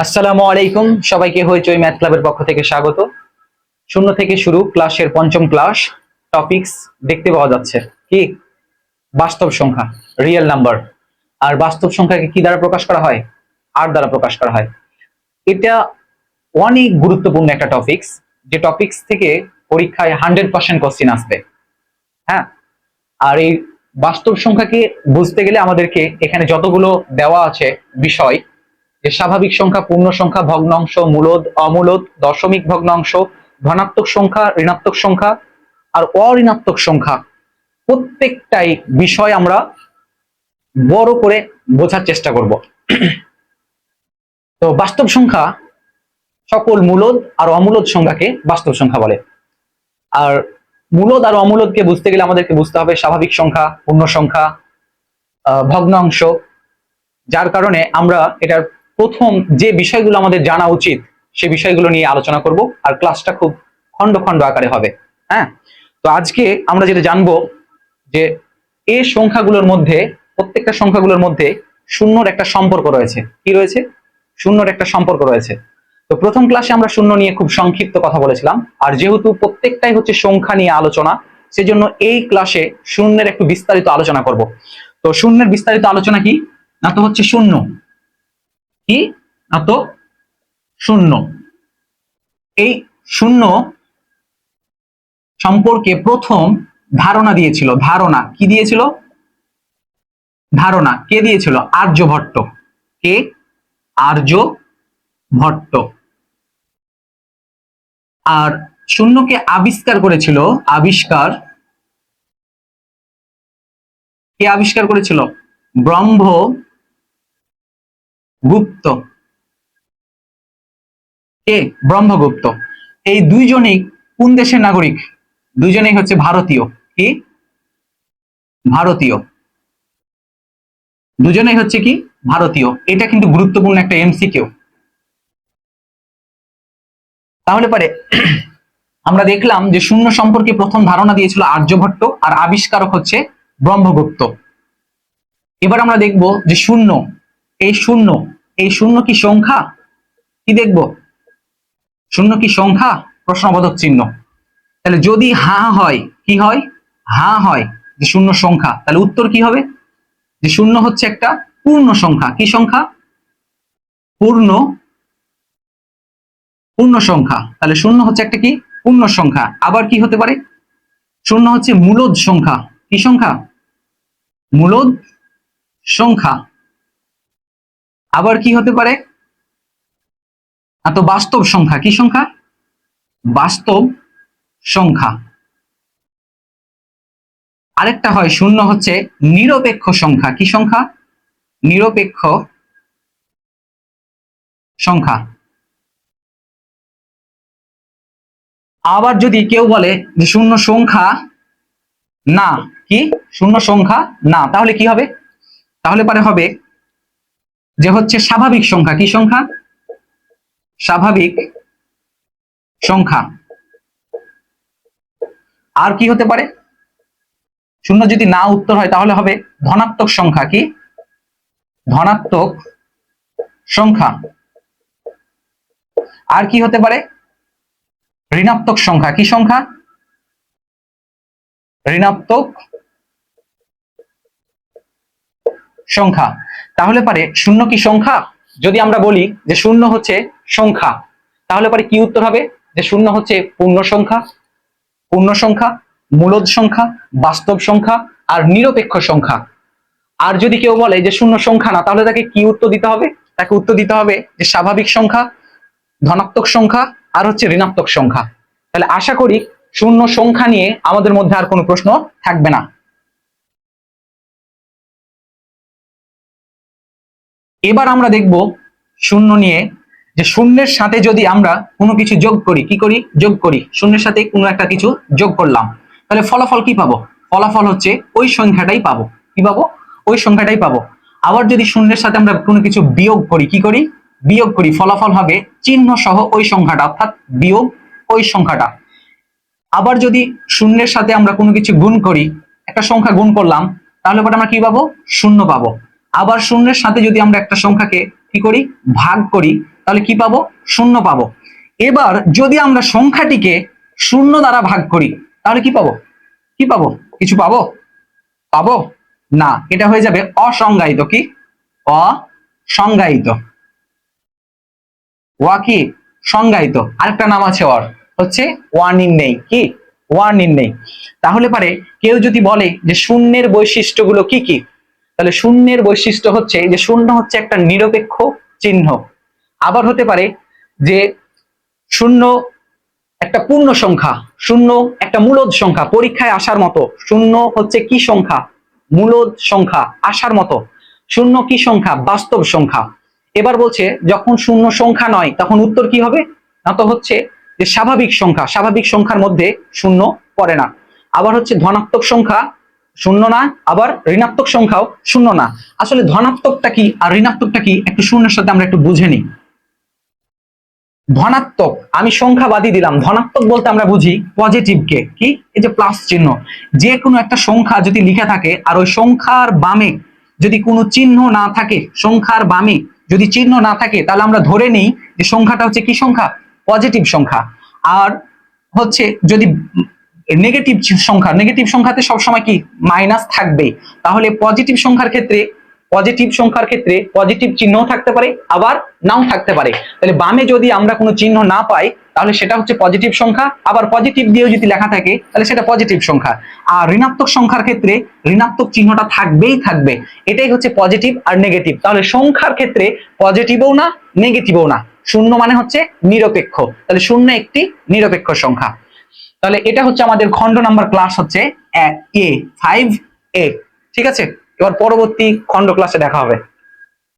আসসালামু আলাইকুম, সবাইকে হইচই ম্যাথ ক্লাবের পক্ষ থেকে স্বাগত। শূন্য থেকে শুরু ক্লাসের পঞ্চম ক্লাস। টপিকস দেখতে পাওয়া যাচ্ছে কি? বাস্তব সংখ্যা, রিয়েল নাম্বার। আর বাস্তব সংখ্যাকে কি দ্বারা প্রকাশ করা হয়? আর দ্বারা প্রকাশ করা হয়। এটা অনেক গুরুত্বপূর্ণ একটা টপিকস, যে টপিকস থেকে পরীক্ষায় 100% কোশ্চেন আসবে। হ্যাঁ, আর এই বাস্তব সংখ্যাকে বুঝতে গেলে আমাদেরকে এখানে যতগুলো দেওয়া আছে বিষয়, যে স্বাভাবিক সংখ্যা, পূর্ণ সংখ্যা, ভগ্নাংশ, মূলদ, অমূলদ, দশমিক ভগ্নাংশ, ধনাত্মক সংখ্যা, ঋণাত্মক সংখ্যা আর অঋণাত্মক সংখ্যা, প্রত্যেকটাই বিষয় আমরা বড় করে বোঝার চেষ্টা করব। তো বাস্তব সংখ্যা, সকল মূলদ আর অমূলদ সংখ্যাকে বাস্তব সংখ্যা বলে। আর মূলদ আর অমূলদকে বুঝতে গেলে আমাদেরকে বুঝতে হবে স্বাভাবিক সংখ্যা, পূর্ণ সংখ্যা, ভগ্নাংশ। যার কারণে আমরা এটার প্রথম যে বিষয়গুলো আমাদের জানা উচিত সে বিষয়গুলো নিয়ে আলোচনা করব, আর ক্লাসটা খুব খন্ড খন্ড আকারে হবে। হ্যাঁ, তো আজকে আমরা যেটা জানবো যে এই সংখ্যাগুলোর মধ্যে, প্রত্যেকটা সংখ্যাগুলোর মধ্যে শূন্যর একটা সম্পর্ক রয়েছে। কি রয়েছে? শূন্যর একটা সম্পর্ক রয়েছে। তো প্রথম ক্লাসে আমরা শূন্য নিয়ে খুব সংক্ষিপ্ত কথা বলেছিলাম, আর যেহেতু প্রত্যেকটাই হচ্ছে সংখ্যা নিয়ে আলোচনা, সেজন্য এই ক্লাসে শূন্যের একটু বিস্তারিত আলোচনা করব। তো শূন্যের বিস্তারিত আলোচনা কি? না তো হচ্ছে শূন্য কি, না তো শূন্য। এই শূন্য সম্পর্কে প্রথম ধারণা দিয়েছিল, ধারণা কি দিয়েছিল? ধারণা কে দিয়েছিল? আর্যভট্ট। কে? আর্যভট্ট। আর শূন্যকে আবিষ্কার করেছিল, আবিষ্কার কে আবিষ্কার করেছিল? ব্রহ্মগুপ্ত। কে? ব্রহ্মগুপ্ত। এই দুইজনেই কোন দেশের নাগরিক? দুইজনেই হচ্ছে ভারতীয়। কি? ভারতীয়। দুজনেই হচ্ছে কি? ভারতীয়। এটা কিন্তু গুরুত্বপূর্ণ একটা এমসিকিউ। তাহলে পারে আমরা দেখলাম যে শূন্য সম্পর্কে প্রথম ধারণা দিয়েছিল আর্যভট্ট, আর আবিষ্কারক হচ্ছে ব্রহ্মগুপ্ত। এবার আমরা দেখব যে শূন্য, এই শূন্য, এই শূন্য কি সংখ্যা? কি দেখব? শূন্য কি সংখ্যা? প্রশ্নবোধক চিহ্ন। তাহলে যদি হ্যাঁ হয়, কি হয়? হ্যাঁ হয় যে শূন্য সংখ্যা, তাহলে উত্তর কি হবে? যে শূন্য হচ্ছে একটা পূর্ণ সংখ্যা। কি সংখ্যা? পূর্ণ পূর্ণ সংখ্যা। তাহলে শূন্য হচ্ছে একটা কি? পূর্ণ সংখ্যা। আবার কি হতে পারে? শূন্য হচ্ছে মূলদ সংখ্যা। কি সংখ্যা? মূলদ সংখ্যা। আবার কি হতে পারে? তো বাস্তব সংখ্যা। কি সংখ্যা? বাস্তব সংখ্যা। আরেকটা হয় শূন্য হচ্ছে নিরপেক্ষ সংখ্যা। কি সংখ্যা? নিরপেক্ষ সংখ্যা। আবার যদি কেউ বলে যে শূন্য সংখ্যা না, কি? শূন্য সংখ্যা না, তাহলে কি হবে? তাহলে পরে হবে যে হচ্ছে স্বাভাবিক সংখ্যা। কি সংখ্যা? স্বাভাবিক সংখ্যা। আর কি হতে পারে? শূন্য যদি না উত্তর হয় তাহলে হবে ধনাত্মক সংখ্যা। কি? ধনাত্মক সংখ্যা। আর কি হতে পারে? ঋণাত্মক সংখ্যা। কি সংখ্যা? ঋণাত্মক সংখ্যা। তাহলে পারে শূন্য কি সংখ্যা? যদি আমরা বলি যে শূন্য হচ্ছে সংখ্যা, তাহলে পারে কি উত্তর হবে? যে শূন্য হচ্ছে পূর্ণ সংখ্যা, পূর্ণ সংখ্যা, মূলদ সংখ্যা, বাস্তব সংখ্যা আর নিরপেক্ষ সংখ্যা। আর যদি কেউ বলে যে শূন্য সংখ্যা না, তাহলে তাকে কি উত্তর দিতে হবে? তাকে উত্তর দিতে হবে যে স্বাভাবিক সংখ্যা, ধনাত্মক সংখ্যা আর হচ্ছে ঋণাত্মক সংখ্যা। তাহলে আশা করি শূন্য সংখ্যা নিয়ে আমাদের মধ্যে আর কোনো প্রশ্ন থাকবে না। এবার আমরা দেখব শূন্য নিয়ে, যে শূন্যের সাথে যদি আমরা কোনো কিছু যোগ করি, কি করি? যোগ করি। শূন্যের সাথে কোনো একটা কিছু যোগ করলাম, তাহলে ফলাফল কি পাবো? ফলাফল হচ্ছে ওই সংখ্যাটাই পাবো। কি পাবো? ওই সংখ্যাটাই পাবো। আবার যদি শূন্যের সাথে আমরা কোনো কিছু বিয়োগ করি, কি করি? বিয়োগ করি। ফলাফল হবে চিহ্ন সহ ওই সংখ্যাটা, অর্থাৎ বিয়োগ ওই সংখ্যাটা। আবার যদি শূন্যের সাথে আমরা কোনো কিছু গুণ করি, একটা সংখ্যা গুণ করলাম, তাহলে পরে আমরা কি পাবো? শূন্য পাবো। আবার শূন্যের সাথে যদি আমরা একটা সংখ্যাকে কি করি? ভাগ করি, তাহলে কি পাবো? শূন্য পাবো। এবার যদি আমরা সংখ্যাটিকে শূন্য দ্বারা ভাগ করি তাহলে কি পাবো? কি পাবো? কিছু পাবো? পাবো না, এটা হয়ে যাবে অসংজ্ঞায়িত। কি? অসংজ্ঞায়িত। ওয়া কি? সংজ্ঞায়িত। আরেকটা নাম আছে ওর, হচ্ছে অনির্ণেয়। কি? অনির্ণেয়। তাহলে পারে কেউ যদি বলে যে শূন্যের বৈশিষ্ট্যগুলো কি কি, তাহলে শূন্যের বৈশিষ্ট্য হচ্ছে যে শূন্য হচ্ছে একটা নিরপেক্ষ চিহ্ন। আবার হতে পারে যে শূন্য একটা পূর্ণ সংখ্যা, শূন্য একটা মূলদ সংখ্যা, পরীক্ষায় আসার মতো। শূন্য হচ্ছে কি সংখ্যা? মূলদ সংখ্যা, আসার মতো। শূন্য কি সংখ্যা? বাস্তব সংখ্যা। এবার বলছে যখন শূন্য সংখ্যা নয় তখন উত্তর কি হবে? না তো হচ্ছে যে স্বাভাবিক সংখ্যা, স্বাভাবিক সংখ্যার মধ্যে শূন্য পড়ে না। আবার হচ্ছে ধনাত্মক সংখ্যা শূন্য না, আবার ঋণাত্মক সংখ্যাও শূন্য না। আসলে ধনাত্মকটা কি আর ঋণাত্মকটা কি একটু শূন্যের সাথে আমরা একটু বুঝে নিই। ধনাত্মক আমি সংখ্যা বাদই দিলাম, ধনাত্মক বলতে আমরা বুঝি পজিটিভকে। কি? এই যে প্লাস চিহ্ন, যে কোনো একটা সংখ্যা যদি লিখে থাকে আর ওই সংখ্যার বামে যদি কোনো চিহ্ন না থাকে, সংখ্যার বামে যদি চিহ্ন না থাকে, তাহলে আমরা ধরে নিই যে সংখ্যাটা হচ্ছে কি সংখ্যা? পজিটিভ সংখ্যা। আর হচ্ছে যদি নেগেটিভ সংখ্যা, নেগেটিভ সংখ্যাতে সবসময় কি মাইনাস থাকবে। তাহলে পজিটিভ সংখ্যার ক্ষেত্রে, পজিটিভ সংখ্যার ক্ষেত্রে পজিটিভ চিহ্নও থাকতে পারে আবার নাও থাকতে পারে। তাহলে বামে যদি আমরা কোনো চিহ্ন না পাই তাহলে সেটা হচ্ছে পজিটিভ সংখ্যা, আবার পজিটিভ দিয়েও যদি লেখা থাকে তাহলে সেটা পজিটিভ সংখ্যা। আর ঋণাত্মক সংখ্যার ক্ষেত্রে ঋণাত্মক চিহ্নটা থাকবেই থাকবে। এটাই হচ্ছে পজিটিভ আর নেগেটিভ। তাহলে সংখ্যার ক্ষেত্রে পজিটিভও না নেগেটিভও না, শূন্য মানে হচ্ছে নিরপেক্ষ। তাহলে শূন্য একটি নিরপেক্ষ সংখ্যা। তাহলে এটা হচ্ছে আমাদের খণ্ড নাম্বার ক্লাস হচ্ছে A 5A। ঠিক আছে, এবার পরবর্তী খণ্ড ক্লাসে দেখা হবে।